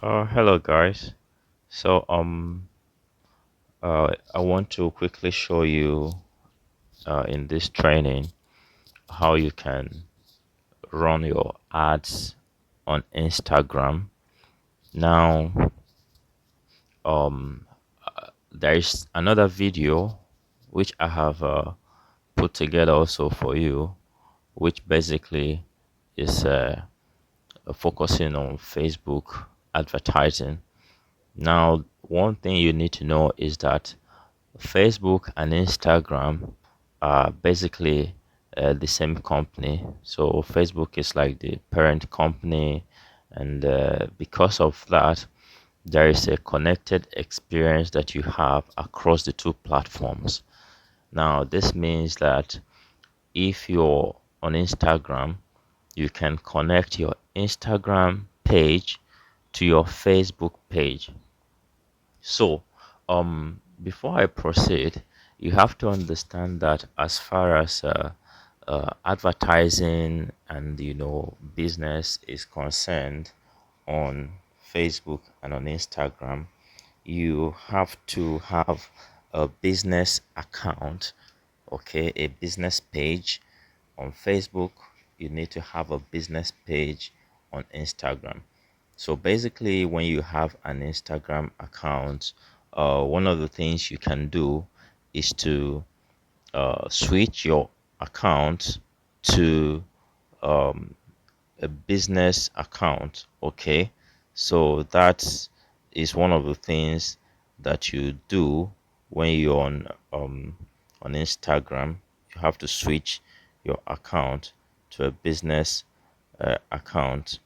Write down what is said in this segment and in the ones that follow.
Hello guys. I want to quickly show you in this training how you can run your ads on Instagram. Now, um, there is another video which I have put together also for you, which basically is focusing on Facebook advertising. Now, one thing you need to know is that Facebook and Instagram are basically the same company. So Facebook is like the parent company, and because of that, there is a connected experience that you have across the two platforms. Now, this means that if you're on Instagram, you can connect your Instagram page to your Facebook page. So, before I proceed, you have to understand that as far as advertising and business is concerned on Facebook and on Instagram, you have to have a business account, okay, a business page on Facebook. You need to have a business page on Instagram. So basically, when you have an Instagram account, one of the things you can do is to switch your account to um, a business account. Okay, so that is one of the things that you do when you're on Instagram. You have to switch your account to a business account,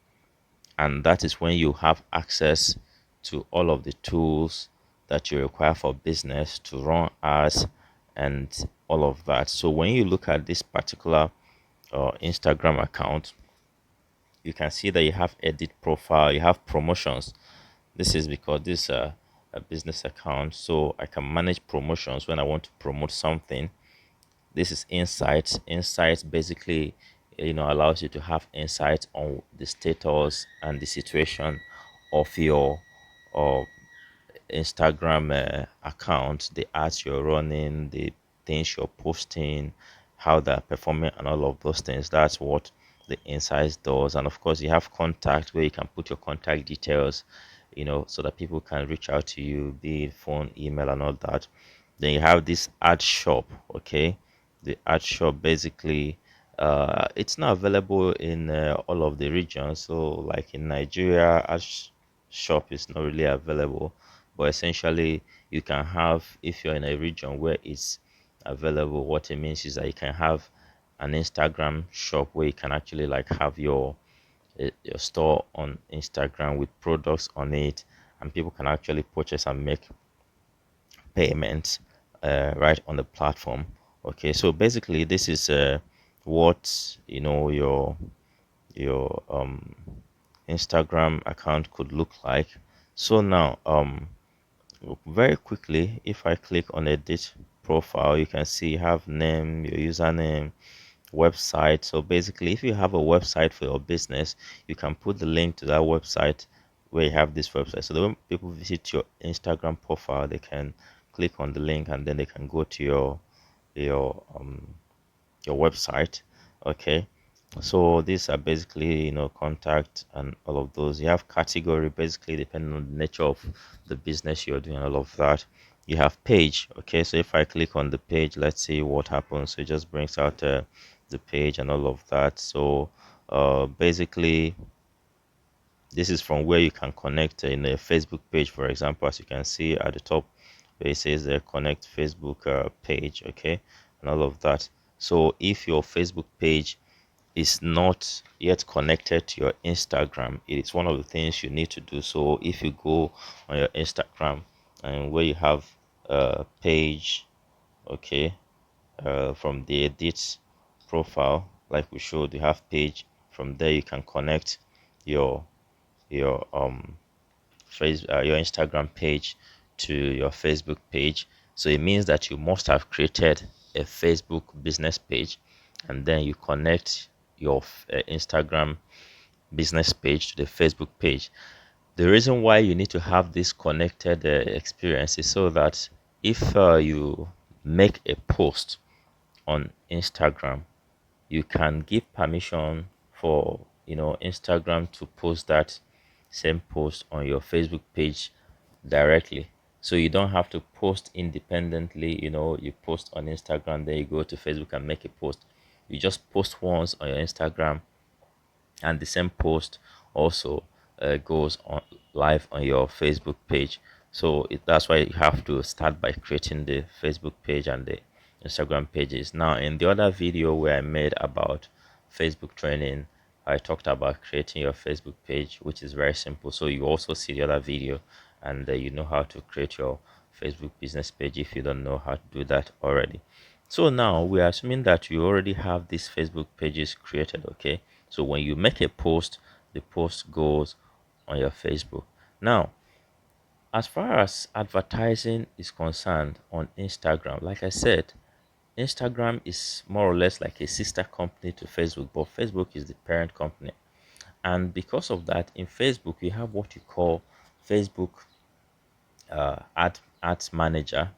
and that is when you have access to all of the tools that you require for business to run ads and all of that. So when you look at this particular Instagram account, you can see that you have edit profile, you have promotions. This is because this a business account, so I can manage promotions when I want to promote something. This is insights. Insights basically allows you to have insights on the status and the situation of your uh, Instagram account, the ads you're running, the things you're posting, how they're performing, and all of those things. That's what the insights does. And of course, you have contact where you can put your contact details, so that people can reach out to you, be it phone, email, and all that. Then you have this ad shop, okay? The ad shop basically, it's not available in all of the regions. So, like in Nigeria, shop is not really available, but essentially you can have, if you're in a region where it's available, what it means is that you can have an Instagram shop where you can actually like have your store on Instagram with products on it, and people can actually purchase and make payments right on the platform. Okay, so basically this is what your Instagram account could look like. So now very quickly, if I click on edit profile, you can see you have name, your username, website. So basically, if you have a website for your business, you can put the link to that website where you have this website. So that when people visit your Instagram profile, they can click on the link and then they can go to your your website. Okay, so these are basically contact and all of those. You have category, basically depending on the nature of the business you're doing, all of that. You have page. Okay, so if I click on the page, let's see what happens. So it just brings out the page and all of that. So basically this is from where you can connect in a Facebook page, for example, as you can see at the top where it says connect Facebook page. Okay, and all of that. So if your Facebook page is not yet connected to your Instagram, it is one of the things you need to do. So if you go on your Instagram and where you have a page, okay, from the edit profile, like we showed, you have page. From there, you can connect your your your Instagram page to your Facebook page. So it means that you must have created a Facebook business page, and then you connect your Instagram business page to the Facebook page. The reason why you need to have this connected experience is so that if you make a post on Instagram, you can give permission for Instagram to post that same post on your Facebook page directly. So you don't have to post independently. You post on Instagram, then you go to Facebook and make a post. You just post once on your Instagram, and the same post also goes on live on your Facebook page. So that's why you have to start by creating the Facebook page and the Instagram pages. Now, in the other video where I made about Facebook training, I talked about creating your Facebook page, which is very simple. So you also see the other video, and you know how to create your Facebook business page if you don't know how to do that already. So now we are assuming that you already have these Facebook pages created, okay? So when you make a post, the post goes on your Facebook. Now, as far as advertising is concerned on Instagram, like I said, Instagram is more or less like a sister company to Facebook, but Facebook is the parent company. And because of that, in Facebook, you have what you call Facebook ads manager,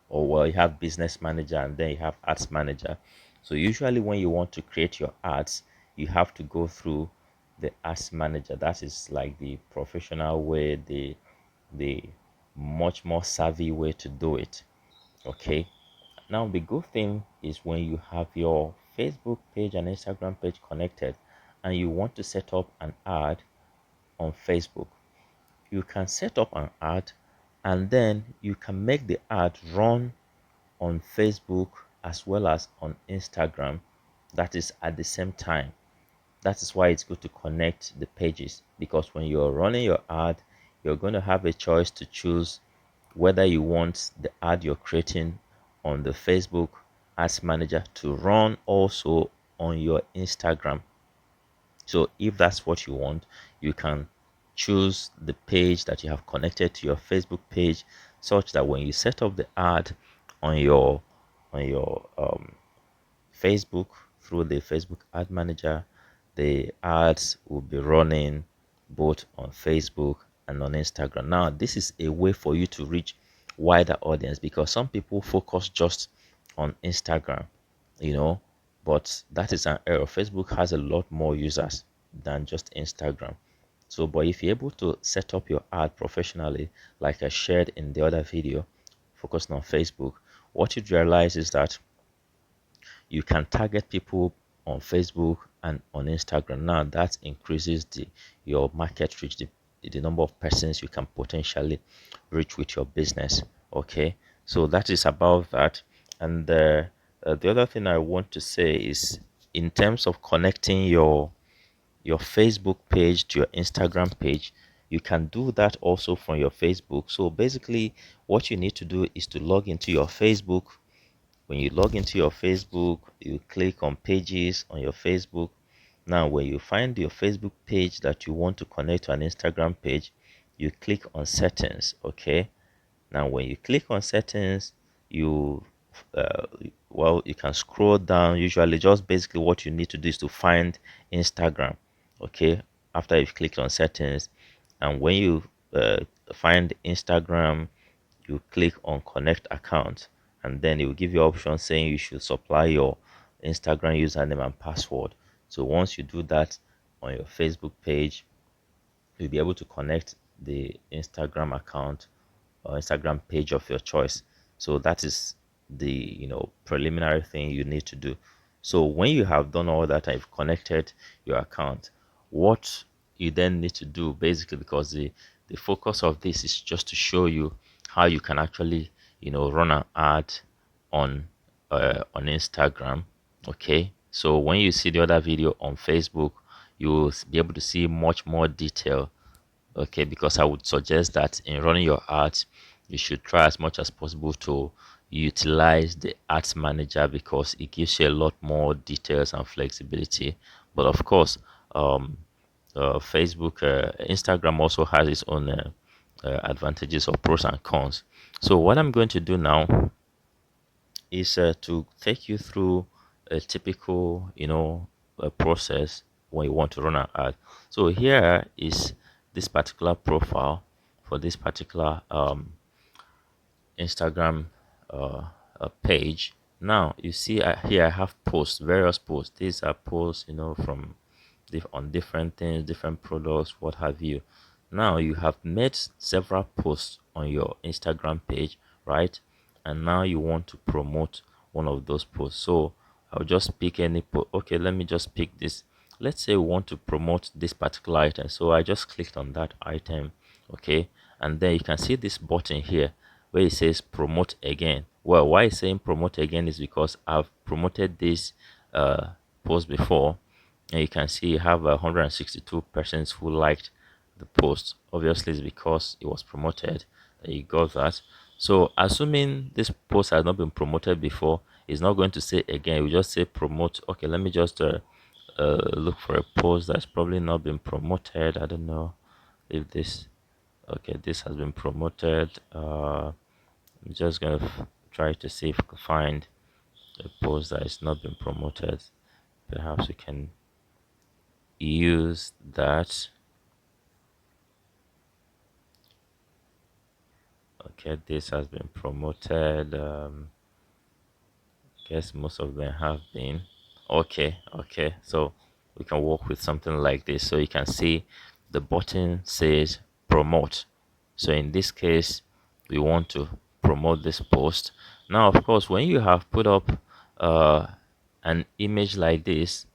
or well, you have business manager and then you have ads manager. So usually when you want to create your ads, you have to go through the ads manager. That is like the professional way, the much more savvy way to do it. Okay, now the good thing is when you have your Facebook page and Instagram page connected and you want to set up an ad on Facebook, you can set up an ad and then you can make the ad run on Facebook as well as on Instagram, that is at the same time. That is why it's good to connect the pages, because when you're running your ad, you're going to have a choice to choose whether you want the ad you're creating on the Facebook Ads Manager to run also on your Instagram. So if that's what you want, you can choose the page that you have connected to your Facebook page, such that when you set up the ad on your Facebook through the Facebook ad manager, the ads will be running both on Facebook and on Instagram. Now, this is a way for you to reach wider audience, because some people focus just on Instagram, you know, but that is an error. Facebook has a lot more users than just Instagram. So, but if you're able to set up your ad professionally, like I shared in the other video, focusing on Facebook, what you realize is that you can target people on Facebook and on Instagram. Now that increases your market reach, the number of persons you can potentially reach with your business. Okay, so that is about that. And the other thing I want to say is, in terms of connecting your Facebook page to your Instagram page, you can do that also from your Facebook. So basically, what you need to do is to log into your Facebook. When you log into your Facebook, you click on pages on your Facebook. Now, when you find your Facebook page that you want to connect to an Instagram page, you click on settings. Okay. Now, when you click on settings, you uh, you can scroll down. Usually, just basically what you need to do is to find Instagram. Okay. After you've clicked on settings, and when you find Instagram, you click on connect account, and then it will give you option saying you should supply your Instagram username and password. So once you do that on your Facebook page, you'll be able to connect the Instagram account or Instagram page of your choice. So that is the preliminary thing you need to do. So when you have done all that, I've connected your account, what you then need to do, basically, because the focus of this is just to show you how you can actually run an ad on Instagram. Okay, so when you see the other video on Facebook, you will be able to see much more detail. Okay, because I would suggest that in running your ads, you should try as much as possible to utilize the ads manager, because it gives you a lot more details and flexibility. But of course, um Facebook, Instagram also has its own advantages or pros and cons. So what I'm going to do now is to take you through a typical process when you want to run an ad. So here is this particular profile for this particular Instagram page. Now you see here I have posts, various posts. These are posts, from on different things, different products, what have you. Now you have made several posts on your Instagram page, right? And now you want to promote one of those posts. So I'll just pick any post. Okay, let me just pick this. Let's say we want to promote this particular item. So I just clicked on that item, okay, and then you can see this button here where it says promote again. Well, why it's saying promote again is because I've promoted this post before, and you can see you have 162 persons who liked the post. Obviously it's because it was promoted that you got that. So assuming this post has not been promoted before, it's not going to say again, we just say promote. Okay, let me just look for a post that's probably not been promoted. I don't know if this, okay, this has been promoted. I'm just gonna try to see if I can find a post that has not been promoted. Perhaps we can use that. Okay, this has been promoted. Guess most of them have been. Okay, so we can work with something like this. So you can see the button says promote. So in this case, we want to promote this post. Now, of course, when you have put up an image like this,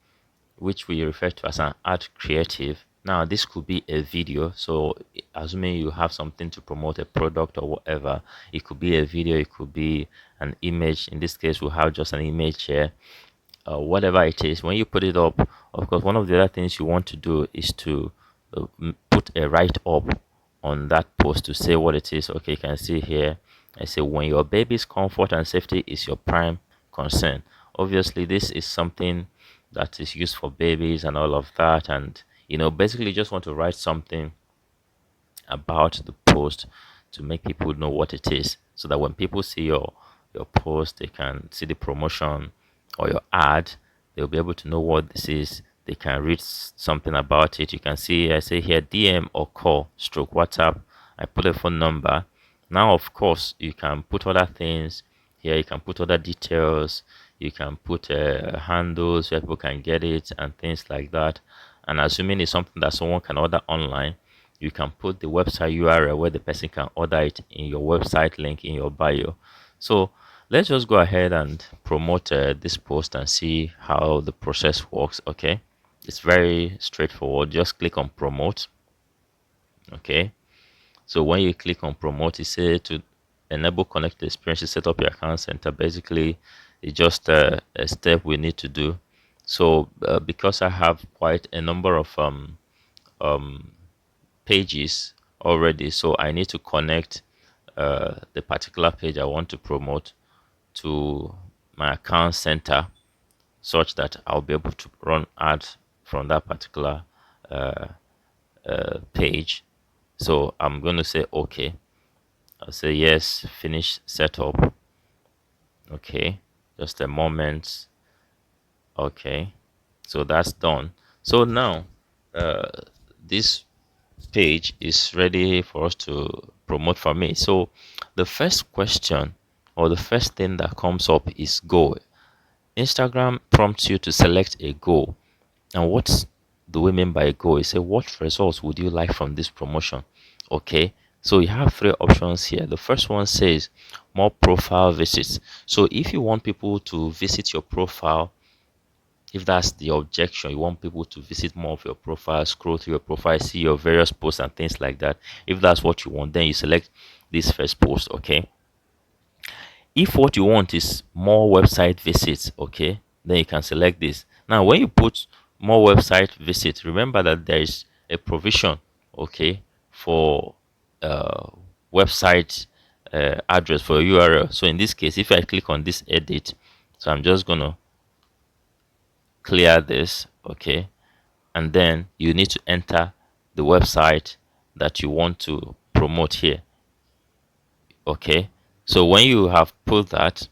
which we refer to as an ad creative. Now, this could be a video. So, assuming you have something to promote a product or whatever, it could be a video, it could be an image. In this case, we have just an image here. Whatever it is, when you put it up, of course, one of the other things you want to do is to put a write up on that post to say what it is. Okay, you can see here, I say when your baby's comfort and safety is your prime concern. Obviously, this is something that is used for babies and all of that, and basically you just want to write something about the post to make people know what it is, so that when people see your post, they can see the promotion or your ad, they'll be able to know what this is. They can read something about it. You can see I say here DM or call stroke WhatsApp. I put a phone number. Now of course you can put other things here. You can put other details. You can put handles where people can get it and things like that. And assuming it's something that someone can order online, you can put the website URL where the person can order it in your website link in your bio. So let's just go ahead and promote this post and see how the process works. Okay, it's very straightforward. Just click on promote. Okay, so when you click on promote, it says to enable connected experience, set up your account center. Basically it's just a step we need to do. So because I have quite a number of pages already, so I need to connect the particular page I want to promote to my account center, such that I'll be able to run ads from that particular page. So I'm going to say okay. I'll say yes, finish setup. Okay, just a moment. Okay, so that's done. So now this page is ready for us to promote for me. So the first question or the first thing that comes up is goal. Instagram prompts you to select a goal. And what do we mean by a goal? It says what results would you like from this promotion? Okay, so you have three options here. The first one says more profile visits. So if you want people to visit your profile, if that's the objection, you want people to visit more of your profile, scroll through your profile, see your various posts and things like that. If that's what you want, then you select this first post. Okay, if what you want is more website visits, okay, then you can select this. Now when you put more website visits, remember that there is a provision, okay, for uh, website address for URL. So in this case, if I click on this edit, so I'm just gonna clear this, okay, and then you need to enter the website that you want to promote here. Okay, so when you have put that,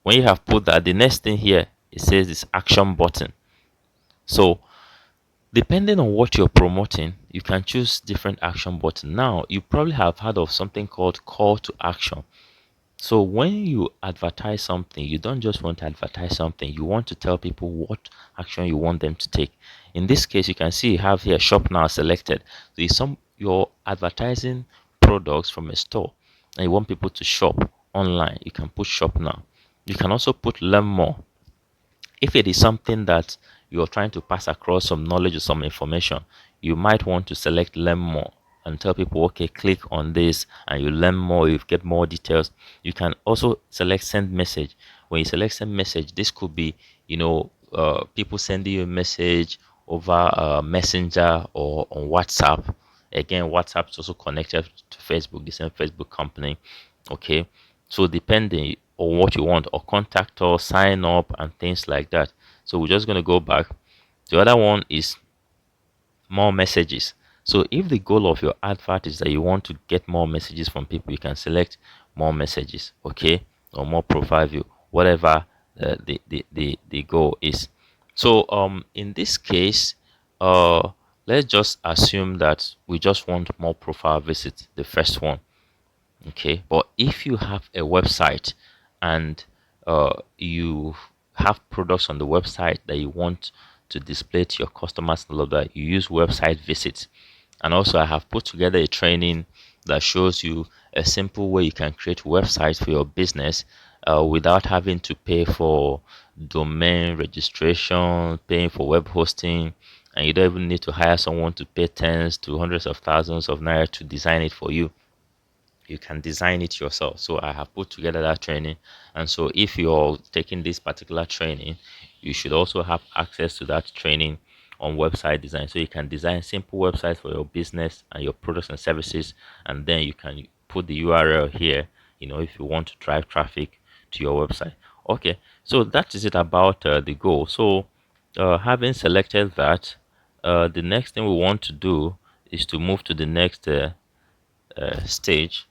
the next thing here, it says this action button. So Depending on what you're promoting, you can choose different action buttons. Now, you probably have heard of something called call to action. So when you advertise something, you don't just want to advertise something, you want to tell people what action you want them to take. In this case, you can see you have here shop now selected. So you're advertising products from a store and you want people to shop online. You can put shop now. You can also put learn more. If it is something that you're trying to pass across some knowledge or some information, you might want to select learn more and tell people, okay, click on this and you learn more, you get more details. You can also select send message. When you select send message, this could be, people sending you a message over Messenger or on WhatsApp. Again, WhatsApp is also connected to Facebook, the same Facebook company. Okay, so depending on what you want, or contact us, sign up, and things like that. So we're just going to go back. The other one is more messages. So if the goal of your advert is that you want to get more messages from people, you can select more messages, okay, or more profile view, whatever the goal is. So in this case, let's just assume that we just want more profile visits, the first one. Okay, but if you have a website and you have products on the website that you want to display to your customers and all of that, you use website visits. And also I have put together a training that shows you a simple way you can create websites for your business without having to pay for domain registration, paying for web hosting, and you don't even need to hire someone to pay tens to hundreds of thousands of naira to design it for you. You can design it yourself. So I have put together that training, and so if you're taking this particular training, you should also have access to that training on website design, so you can design simple websites for your business and your products and services, and then you can put the URL here, if you want to drive traffic to your website. Okay, so that is it about the goal. So having selected that, the next thing we want to do is to move to the next stage.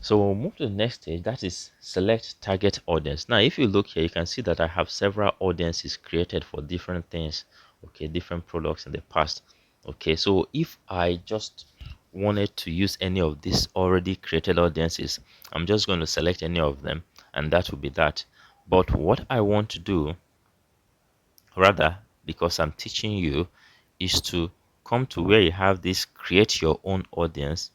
So we'll move to the next stage, that is select target audience. Now, if you look here, you can see that I have several audiences created for different things, okay, different products in the past. Okay, so if I just wanted to use any of these already created audiences, I'm just going to select any of them, and that will be that. But what I want to do, rather, because I'm teaching you, is to come to where you have this create your own audience.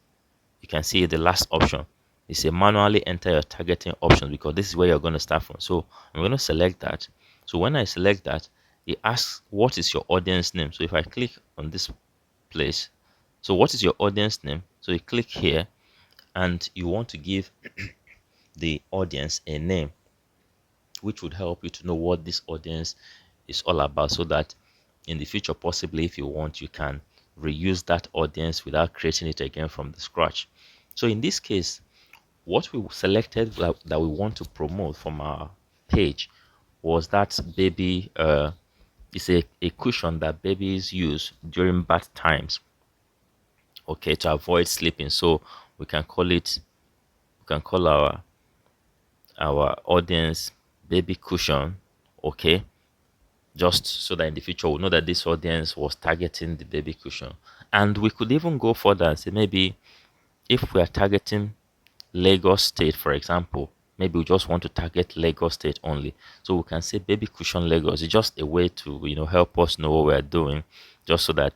You can see the last option is a manually enter your targeting option, because this is where you're going to start from. So I'm going to select that. So when I select that, it asks what is your audience name. So if I click on this place, so what is your audience name? So you click here and you want to give the audience a name, which would help you to know what this audience is all about, so that in the future, possibly if you want, you can reuse that audience without creating it again from the scratch. So in this case, what we selected that we want to promote from our page was that baby it's a cushion that babies use during bath times, okay, to avoid sleeping. So we can call our audience baby cushion, okay, just so that in the future we'll know that this audience was targeting the baby cushion. And we could even go further and say, maybe if we are targeting Lagos State, for example, maybe we just want to target Lagos State only. So we can say baby cushion Lagos. It's just a way to, help us know what we're doing, just so that,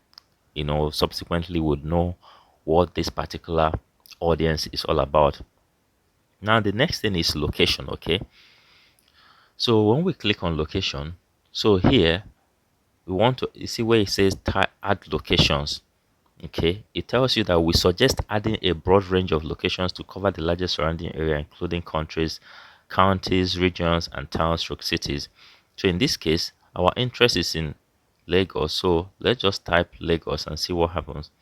subsequently would know what this particular audience is all about. Now, the next thing is location, okay? So when we click on location, so here we want to, you see where it says add locations. Okay, it tells you that we suggest adding a broad range of locations to cover the largest surrounding area, including countries, counties, regions, and towns stroke cities. So in this case, our interest is in Lagos. So let's just type Lagos and see what happens.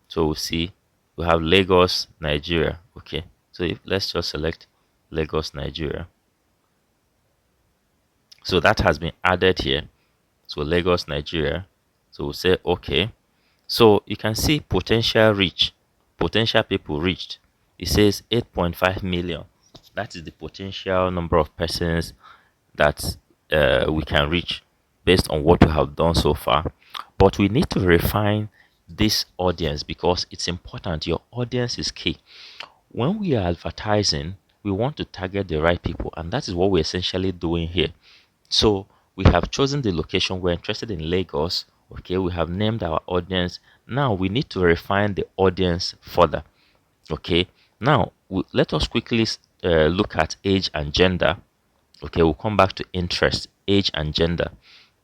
So we see we have Lagos, Nigeria. Okay, so let's just select Lagos, Nigeria. So that has been added here. So Lagos, Nigeria. So we'll say okay. So you can see potential reach, potential people reached. It says 8.5 million. That is the potential number of persons that we can reach based on what we have done so far. But we need to refine this audience because it's important. Your audience is key. When we are advertising, we want to target the right people, and that is what we're essentially doing here. So we have chosen the location. We're interested in Lagos. Okay, we have named our audience. Now we need to refine the audience further. Okay, now let us quickly look at age and gender. Okay, we'll come back to interest, age, and gender.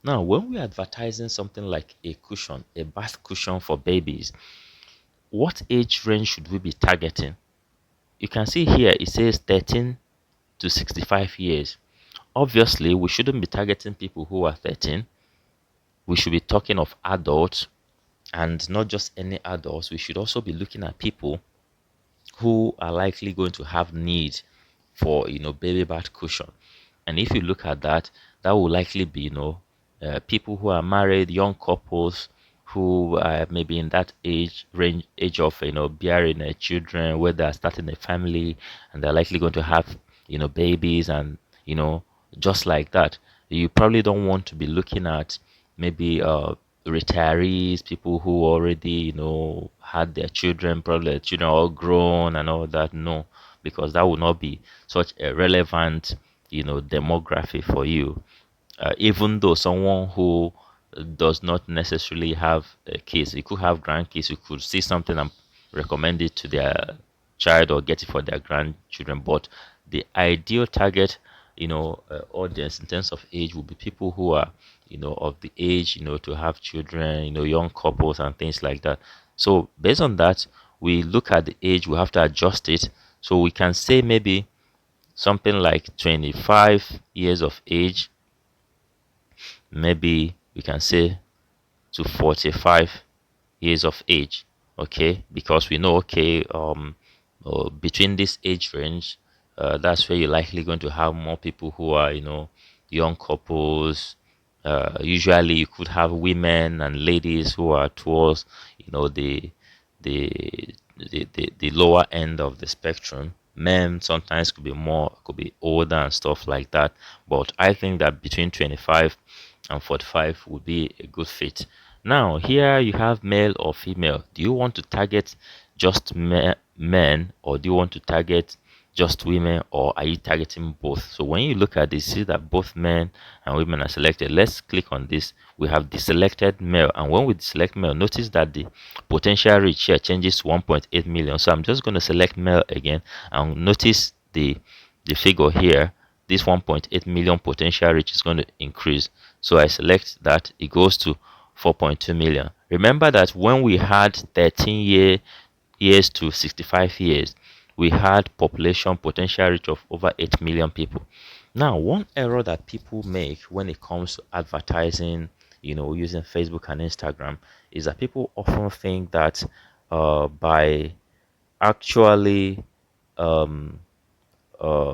Now, when we're advertising something like a cushion, a bath cushion for babies, what age range should we be targeting? You can see here it says 13 to 65 years. Obviously, we shouldn't be targeting people who are 13. We should be talking of adults, and not just any adults. We should also be looking at people who are likely going to have need for baby bath cushion. And if you look at that, that will likely be people who are married, young couples who are maybe in that age of bearing children, where they are starting a family, and they're likely going to have babies, and you know just like that. You probably don't want to be looking at maybe retirees, people who already had their children, probably their children are all grown and all that. No, because that would not be such a relevant demography for you. Even though someone who does not necessarily have kids, you could have grandkids, you could see something and recommend it to their child or get it for their grandchildren. But the ideal target audience in terms of age would be people who are of the age to have children, young couples and things like that. So based on that, we look at the age, we have to adjust it. So we can say maybe something like 25 years of age, maybe we can say to 45 years of age. Okay, because we know, okay, between this age range, that's where you're likely going to have more people who are young couples. Usually you could have women and ladies who are towards the the lower end of the spectrum. Men sometimes could be older and stuff like that. But I think that between 25 and 45 would be a good fit. Now, here you have male or female. Do you want to target just men, or do you want to target just women, or are you targeting both? So when you look at this, see that both men and women are selected. Let's click on this. We have the selected male, and when we select male, notice that the potential reach here changes to 1.8 million. So I'm just going to select male again, and notice the figure here. This 1.8 million potential reach is going to increase. So I select that, it goes to 4.2 million. Remember that when we had 13 years to 65 years, we had population potential reach of over 8 million people. Now, one error that people make when it comes to advertising, using Facebook and Instagram, is that people often think that by actually um,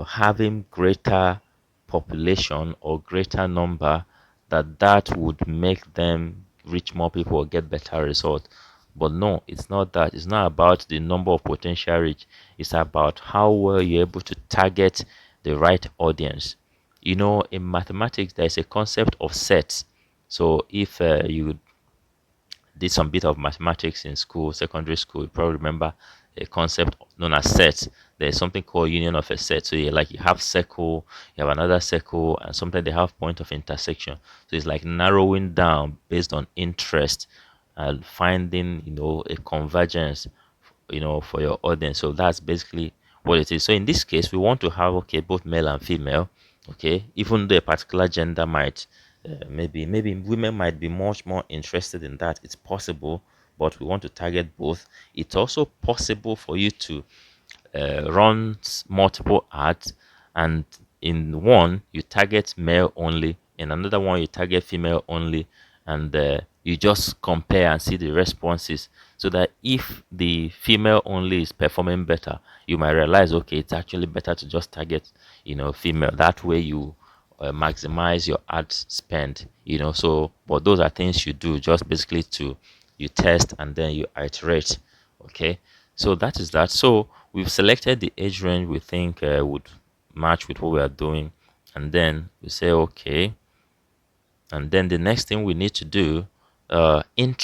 having greater population or greater number, that would make them reach more people or get better results. But no, it's not that. It's not about the number of potential reach. It's about how well you're able to target the right audience. In mathematics, there's a concept of sets. So if you did some bit of mathematics in school, secondary school, you probably remember a concept known as sets. There's something called union of a set. So you have circle, you have another circle, and sometimes they have point of intersection. So it's like narrowing down based on interest and finding a convergence for your audience. So that's basically what it is. So in this case, we want to have, okay, both male and female. Okay, even though a particular gender might maybe women might be much more interested in that, it's possible, but we want to target both. It's also possible for you to run multiple ads, and in one you target male only, in another one you target female only, and you just compare and see the responses, so that if the female only is performing better, you might realize, okay, it's actually better to just target female. That way you maximize your ad spend. So but those are things you do just basically to you test and then you iterate. Okay, so that is that. So we've selected the age range we think would match with what we are doing, and then we say okay. And then the next thing we need to do interest